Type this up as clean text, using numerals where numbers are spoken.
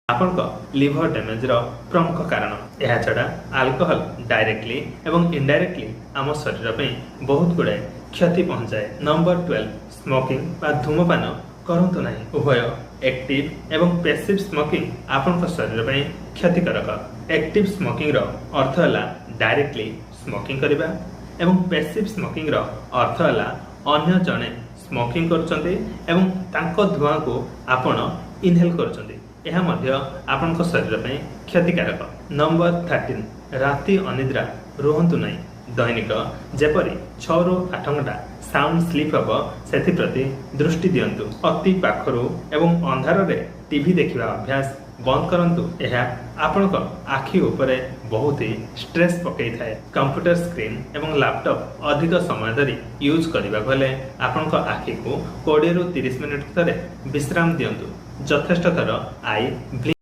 आपनक liver damage रो प्रमुख कारण यह छड़ा अल्कोहल डायरेक्टली एवं इनडायरेक्टली आम शरीर पे बहुत गुड़ाए क्षति पहुंचाए। नंबर 12 स्मोकिंग बा धूमपान करंतु नहीं। उभय एक्टिव एवं पैसिव स्मोकिंग आपनक शरीर पे क्षतिकारक। एक्टिव स्मोकिंग रो अर्थ है डायरेक्टली स्मोकिंग करबा एवं पैसिव स्मोकिंग रो अर्थ है अन्य जने स्मोकिंग करचंती एवं तांको धुआं को आपण इनहेल करचंती। यह मध्य आपनक शरीर पे क्षतिकारक। नंबर 13 राति अनिद्रा रुहंतु नहीं। दैनिक जेपरी 6 ରୁ 8 घंटा साउंड स्लीप हम से प्रति दृष्टि दियंतु। अति पाखरु एवं अंधार रे टीवी देखिबा अभ्यास बंद करंतु। यह आपनक आखि उपरे बहुत ही स्ट्रेस पकई थाए। कंप्यूटर स्क्रीन एवं लैपटॉप अधिक समय धरी यूज करबा गले आपनक आखि को 20 ରୁ 30 मिनिट तरे विश्राम दियंतु। यथेष्ट थर आई